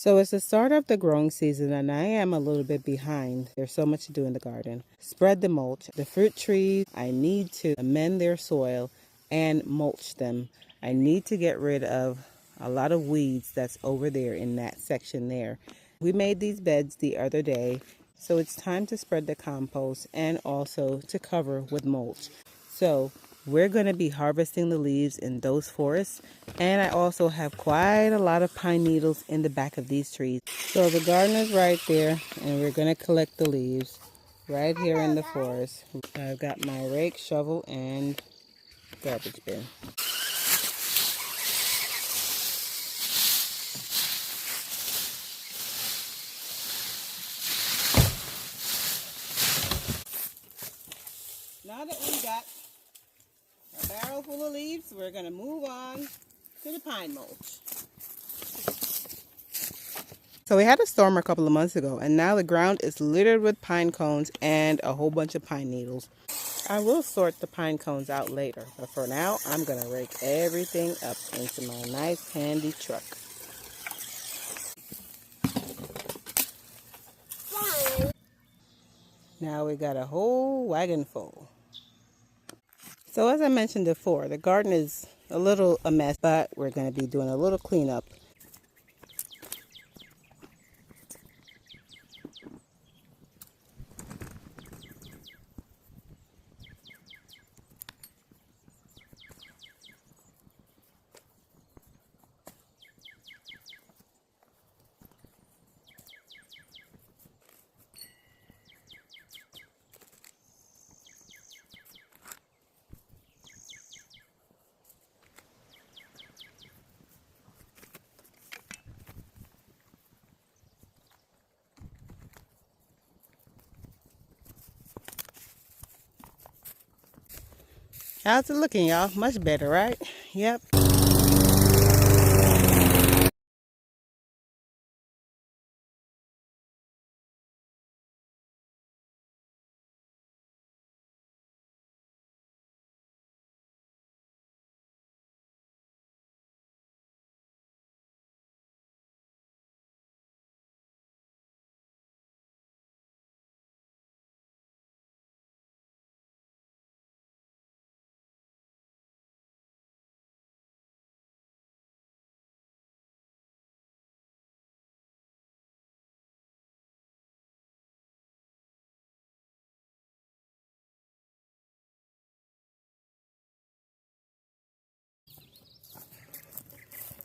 So it's the start of the growing season and I am a little bit behind. There's so much to do in the garden. Spread the mulch. The fruit trees, I need to amend their soil and mulch them. I need to get rid of a lot of weeds that's over there in that section there. We made these beds the other day, so it's time to spread the compost and also to cover with mulch. So we're going to be harvesting the leaves in those forests, and I also have quite a lot of pine needles in the back of these trees. So the garden is right there, and we're going to collect the leaves right here in the forest. I've got my rake, shovel, and garbage bin. Now that we got a barrel full of leaves, we're going to move on to the pine mulch. So we had a storm a couple of months ago, and now the ground is littered with pine cones and a whole bunch of pine needles. I will sort the pine cones out later, but for now, I'm going to rake everything up into my nice handy truck. Now we got a whole wagon full. So as I mentioned before, the garden is a mess, but we're going to be doing a little cleanup. How's it looking, y'all? Much better, right? Yep.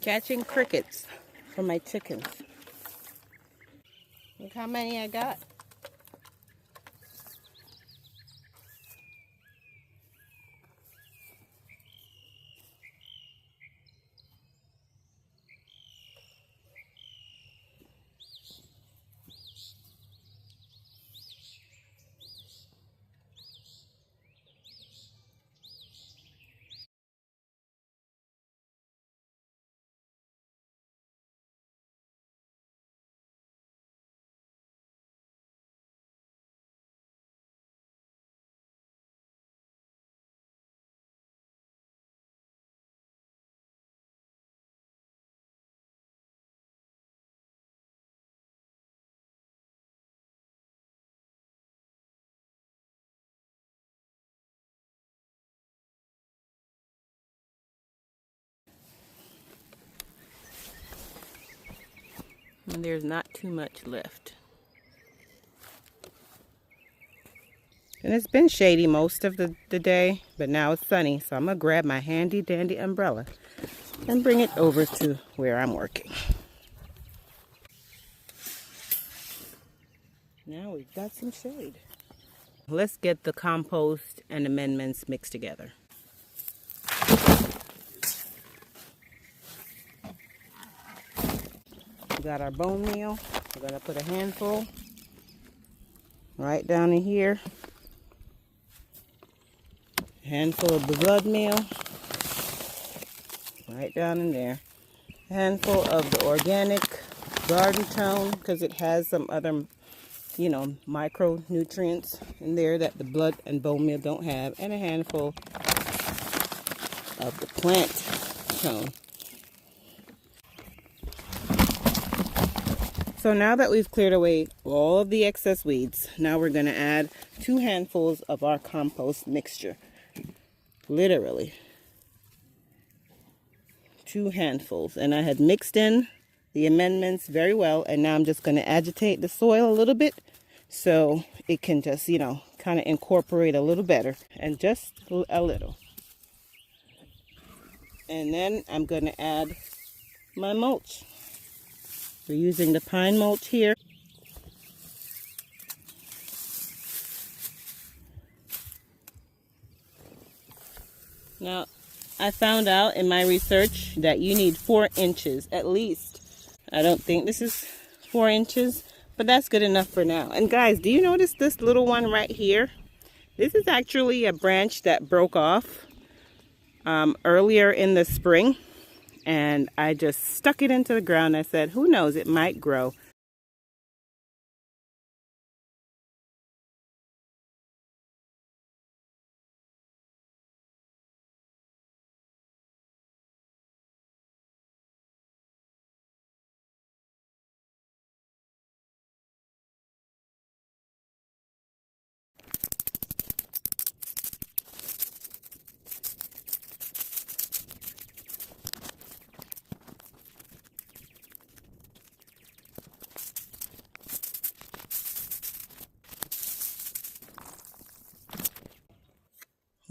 Catching crickets for my chickens. Look how many I got. And there's not too much left. And it's been shady most of the day, but now it's sunny, so I'm going to grab my handy dandy umbrella and bring it over to where I'm working. Now we've got some shade. Let's get the compost and amendments mixed together. We got our bone meal. We're going to put a handful right down in here. A handful of the blood meal right down in there. A handful of the organic garden tone because it has some other, micronutrients in there that the blood and bone meal don't have. And a handful of the plant tone. So now that we've cleared away all of the excess weeds, now we're going to add 2 handfuls of our compost mixture. Literally 2 handfuls. And I had mixed in the amendments very well, and now I'm just going to agitate the soil a little bit so it can just, you know, kind of incorporate a little better, and just a little. And then I'm going to add my mulch. We're using the pine mulch here. Now, I found out in my research that you need 4 inches at least. I don't think this is 4 inches, but that's good enough for now. And guys, do you notice this little one right here? This is actually a branch that broke off earlier in the spring, and I just stuck it into the ground. I said, who knows, it might grow.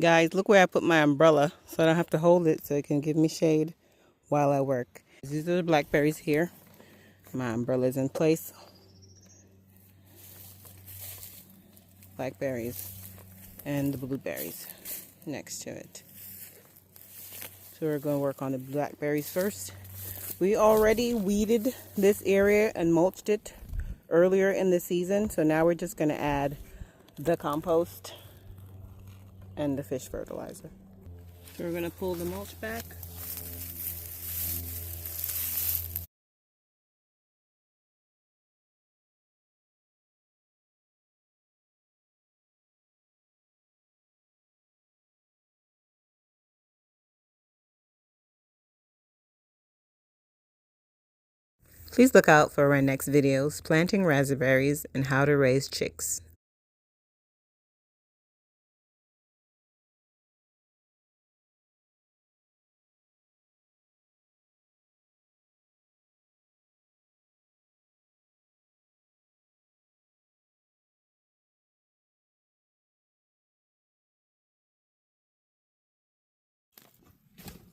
Guys, look where I put my umbrella, so I don't have to hold it, so it can give me shade while I work. These are the blackberries here. My umbrella is in place. Blackberries and the blueberries next to it. So we're going to work on the blackberries first. We already weeded this area and mulched it earlier in the season, so now we're just going to add the compost and the fish fertilizer. So we're going to pull the mulch back. Please look out for our next videos, planting raspberries and how to raise chicks.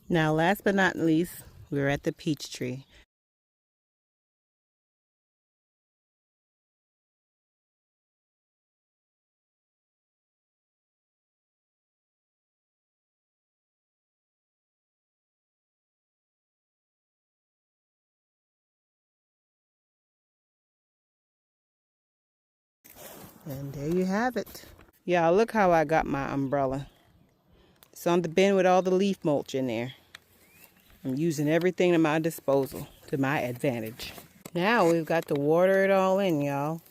Now, last but not least, we're at the peach tree. And there you have it. Y'all, look how I got my umbrella. It's on the bin with all the leaf mulch in there. I'm using everything at my disposal to my advantage. Now we've got to water it all in, y'all.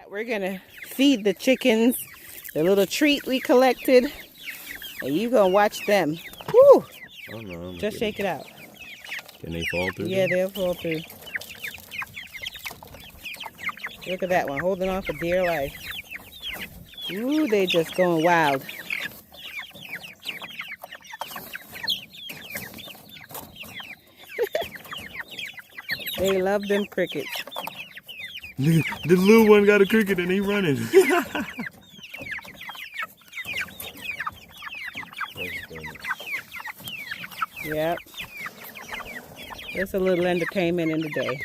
We're gonna feed the chickens the little treat we collected, and you gonna watch them. Woo! Oh no! Just shake it out. Can they fall through? Yeah, they'll fall through. Look at that one, holding on for dear life. Ooh, they just going wild. They love them crickets. The little one got a cricket and he running. Yep. There's a little entertainment in the day.